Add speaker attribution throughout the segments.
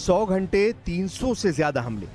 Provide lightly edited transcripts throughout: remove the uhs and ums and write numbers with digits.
Speaker 1: 100 घंटे 300 से ज्यादा हमले।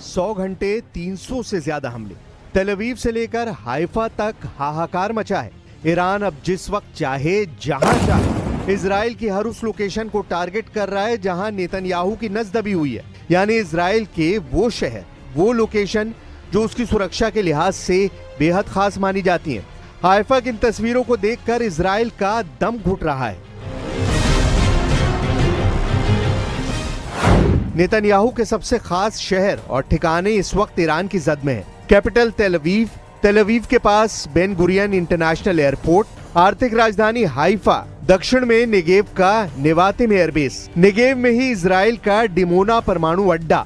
Speaker 1: सौ घंटे 300 से ज्यादा हमले। तेल अवीव से लेकर हाइफा तक हाहाकार मचा है। ईरान अब जिस वक्त चाहे जहां चाहे इजराइल की हर उस लोकेशन को टारगेट कर रहा है जहां नेतन्याहू की नस दबी हुई है, यानी इजराइल के वो शहर, वो लोकेशन जो उसकी सुरक्षा के लिहाज से बेहद खास मानी जाती हैं। हाइफा की इन तस्वीरों को देखकर इजराइल का दम घुट रहा है। नेतन्याहू के सबसे खास शहर और ठिकाने इस वक्त ईरान की जद में है। कैपिटल तेल अवीव के पास बेन गुरियन इंटरनेशनल एयरपोर्ट, आर्थिक राजधानी हाइफा, दक्षिण में नेगेव का नेवातिम एयरबेस, नेगेव में ही इजराइल का डिमोना परमाणु अड्डा।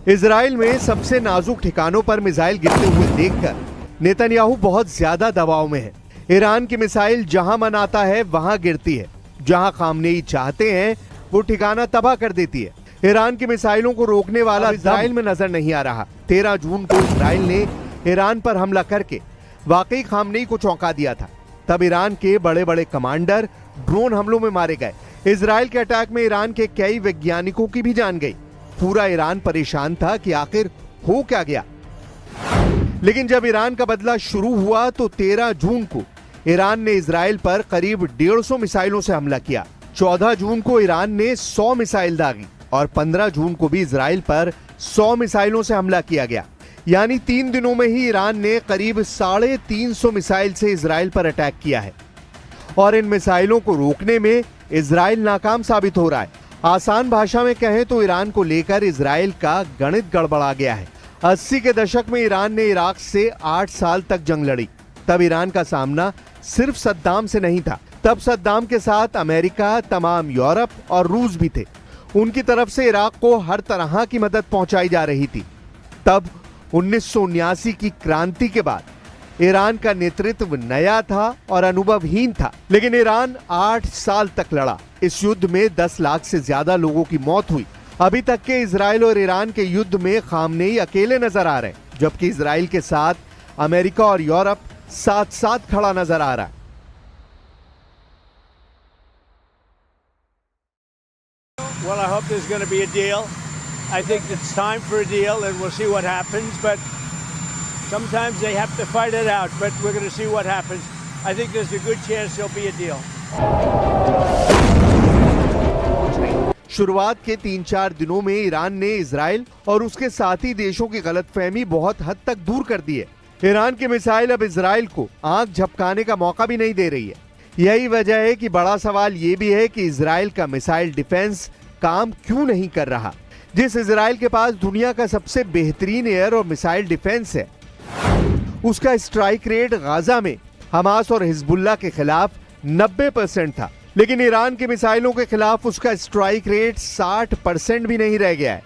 Speaker 1: इजराइल में सबसे नाजुक ठिकानों पर मिसाइल गिरते हुए देखकर नेतन्याहू बहुत ज्यादा दबाव में है। ईरान की मिसाइल जहां मन आता है वहां गिरती है, जहां खामनेई चाहते हैं वो ठिकाना तबाह कर देती है। ईरान की मिसाइलों को रोकने वाला इजराइल में नजर नहीं आ रहा। 13 जून को इजराइल ने ईरान पर हमला करके वाकई खामनेई को चौंका दिया था। तब ईरान के बड़े बड़े कमांडर ड्रोन हमलों में मारे गए। इजराइल के अटैक में ईरान के कई वैज्ञानिकों की भी जान गई। पूरा ईरान परेशान था कि आखिर हो क्या गया। लेकिन जब ईरान का बदला शुरू हुआ तो 13 जून को ईरान ने इजराइल पर करीब 150 मिसाइलों से हमला किया। 14 जून को ईरान ने 100 मिसाइल दागी और 15 जून को भी इजराइल पर 100 मिसाइलों से हमला किया गया। यानी 3 दिनों में ही ईरान ने करीब 350 मिसाइल से इजराइल पर अटैक किया है। और इन मिसाइलों को रोकने में इजराइल नाकाम साबित हो रहा है। आसान भाषा में कहें तो ईरान को लेकर इजराइल का गणित गड़बड़ा गया है। 80 के दशक में ईरान ने इराक से 8 साल तक जंग लड़ी। तब ईरान का सामना सिर्फ सद्दाम से नहीं था। तब सद्दाम के साथ अमेरिका, तमाम यूरोप और रूस भी थे। उनकी तरफ से इराक को हर तरह की मदद पहुंचाई जा रही थी। तब 1979 की क्रांति के बाद ईरान का नेतृत्व नया था और अनुभवहीन था, लेकिन ईरान 8 साल तक लड़ा। इस युद्ध में 10 लाख से ज्यादा लोगों की मौत हुई। अभी तक के इजराइल और ईरान के युद्ध में खामनेई अकेले नजर आ रहे हैं, जबकि इजराइल के साथ अमेरिका और यूरोप साथ साथ खड़ा नजर आ रहा है।
Speaker 2: Well, I hope there's going to be a deal. I think it's time for a deal, and we'll see what happens. But sometimes they have to fight it out. But we're going to see what happens. I think there's a good chance there'll be a deal.
Speaker 1: शुरुआत के 3-4 दिनों में Iran ने Israel और उसके साथी देशों की गलतफहमी बहुत हद तक दूर कर दी है। ईरान की मिसाइल अब इजराइल को आंख झपकाने का मौका भी नहीं दे रही है। यही वजह है कि बड़ा सवाल ये भी है कि इजराइल का मिसाइल डिफेंस काम क्यों नहीं कर रहा। जिस इजराइल के पास दुनिया का सबसे बेहतरीन एयर और मिसाइल डिफेंस है, उसका स्ट्राइक रेट गाजा में हमास और हिजबुल्लाह के खिलाफ 90% था, लेकिन ईरान की मिसाइलों के खिलाफ उसका स्ट्राइक रेट 60% भी नहीं रह गया है।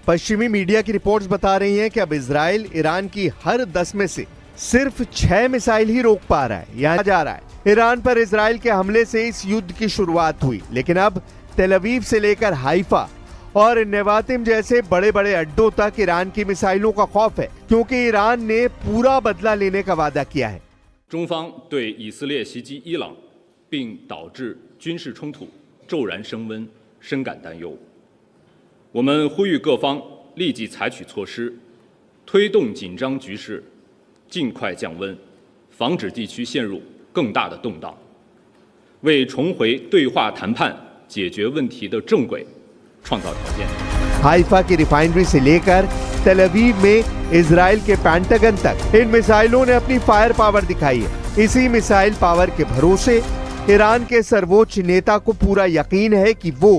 Speaker 1: पश्चिमी मीडिया की रिपोर्ट्स बता रही हैं कि अब इजराइल ईरान की हर 10 में से सिर्फ 6 मिसाइल ही रोक पा रहा है। यहाँ जा रहा है ईरान पर इजराइल के हमले से इस युद्ध की शुरुआत हुई, लेकिन अब तेल अवीव से लेकर हाइफा और नेवातिम जैसे बड़े बड़े अड्डों तक ईरान की मिसाइलों का खौफ है, क्योंकि ईरान ने पूरा बदला लेने का वादा किया है।
Speaker 3: 中方对以色列袭击伊朗并导致军事冲突骤然升温深感担忧。我们呼吁各方立即采取措施，推动紧张局势尽快降温，防止地区陷入更大的动荡，为重回对话谈判解决问题的正轨创造条件。
Speaker 1: हाइफा की रिफाइनरी से लेकर तेल अवीव में इजराइल के पेंटागन तक इन मिसाइलों ने अपनी फायर पावर दिखाई है। इसी मिसाइल पावर के भरोसे ईरान के सर्वोच्च नेता को पूरा यकीन है कि वो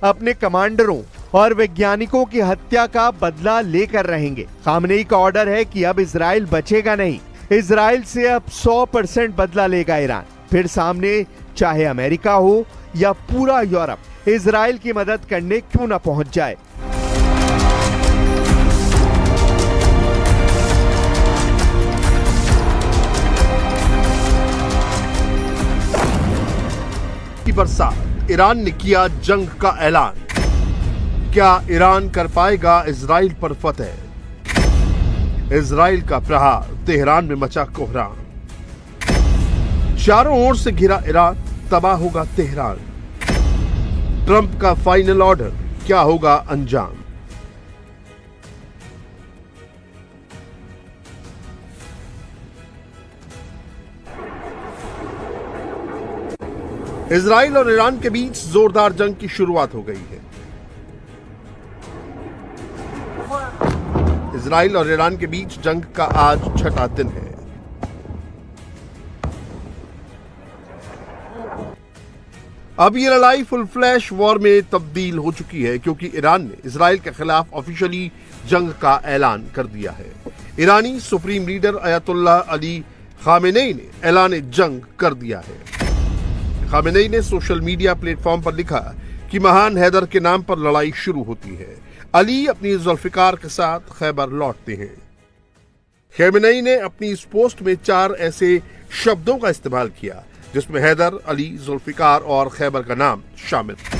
Speaker 1: अपने कमांडरों और वैज्ञानिकों की हत्या का बदला लेकर रहेंगे। खामनेई का ऑर्डर है कि अब इजराइल बचेगा नहीं। इजराइल से अब 100% बदला लेगा ईरान। फिर सामने चाहे अमेरिका हो या पूरा यूरोप इजराइल की मदद करने क्यों न पहुंच जाए।
Speaker 4: बरसात, ईरान ने किया जंग का ऐलान। क्या ईरान कर पाएगा इजराइल पर फतेह? इजराइल का प्रहार, तेहरान में मचा कोहराम। चारों ओर से घिरा ईरान, तबाह होगा तेहरान। ट्रंप का फाइनल ऑर्डर, क्या होगा अंजाम? इजराइल और ईरान के बीच जोरदार जंग की शुरुआत हो गई है। इजराइल और ईरान के बीच जंग का आज छठा दिन है। अब ये लड़ाई फुल फ्लैश वॉर में तब्दील हो चुकी है, क्योंकि ईरान ने इजराइल के खिलाफ ऑफिशियली जंग का ऐलान कर दिया है। ईरानी supreme leader Ayatollah Ali Khamenei ने ऐलान जंग कर दिया है। खामेनेई ने सोशल मीडिया प्लेटफॉर्म पर लिखा कि महान हैदर के नाम पर लड़ाई शुरू होती है। अली अपनी जुल्फिकार के साथ खैबर लौटते हैं। खामेनेई ने अपनी इस पोस्ट में 4 ऐसे शब्दों का इस्तेमाल किया जिसमें हैदर, अली, जुल्फिकार और खैबर का नाम शामिल है।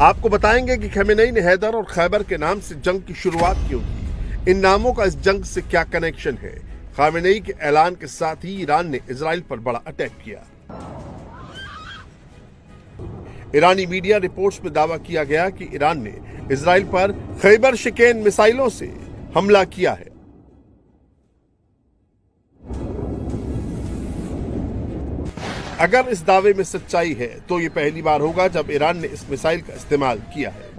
Speaker 4: आपको बताएंगे कि खामेनेई ने हैदर और खैबर के नाम से जंग की शुरुआत क्यों की, इन नामों का इस जंग से क्या कनेक्शन है। खामेनेई के ऐलान के साथ ही ईरान ने इजराइल पर बड़ा अटैक किया। ईरानी मीडिया रिपोर्ट्स में दावा किया गया कि ईरान ने इजराइल पर खैबर शिकेन मिसाइलों से हमला किया है। अगर इस दावे में सच्चाई है तो यह पहली बार होगा जब ईरान ने इस मिसाइल का इस्तेमाल किया है।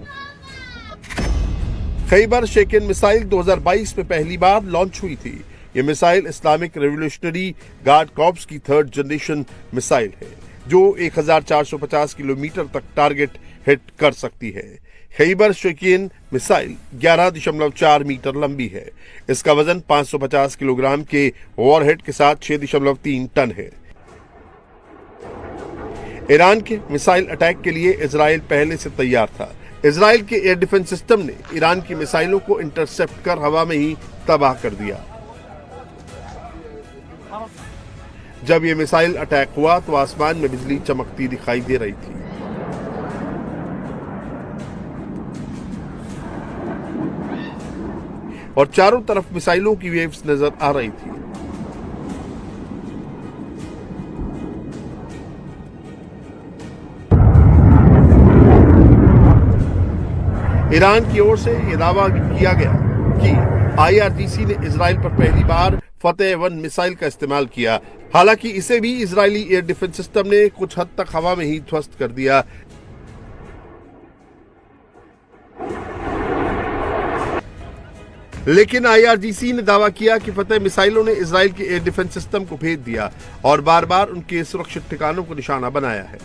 Speaker 4: खैबर शिकेन मिसाइल 2022 में पहली बार लॉन्च हुई थी। यह missile Islamic revolutionary guard corps की 3rd जनरेशन मिसाइल है जो 1450 किलोमीटर तक टारगेट हिट कर सकती है। खैबर शिकेन मिसाइल 11.4 मीटर लंबी है। इसका वजन 550 किलोग्राम के वॉरहेड के साथ 6.3 टन है। ईरान के मिसाइल अटैक के लिए इजराइल पहले से तैयार था। इजराइल के एयर डिफेंस सिस्टम ने ईरान की मिसाइलों को इंटरसेप्ट कर हवा में ही तबाह कर दिया। जब यह मिसाइल अटैक हुआ तो आसमान में बिजली चमकती दिखाई दे रही थी। और चारों तरफ मिसाइलों की वेव्स नजर आ रही थी। ईरान की ओर से यह दावा किया गया कि IRGC ने इजराइल पर पहली बार फतेह-1 मिसाइल का इस्तेमाल किया। हालांकि इसे भी इजरायली एयर डिफेंस सिस्टम ने कुछ हद तक हवा में ही ध्वस्त कर दिया। लेकिन IRGC ने दावा किया कि फतेह मिसाइलों ने इजराइल के एयर डिफेंस सिस्टम को भेद दिया और बार बार उनके सुरक्षित ठिकानों को निशाना बनाया है।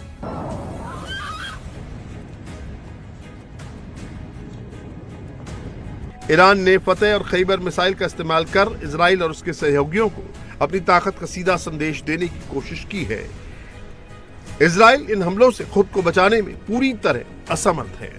Speaker 4: ईरान ने फतेह और खैबर मिसाइल का इस्तेमाल कर इजराइल और उसके सहयोगियों को अपनी ताकत का सीधा संदेश देने की कोशिश की है। इजराइल इन हमलों से खुद को बचाने में पूरी तरह असमर्थ है।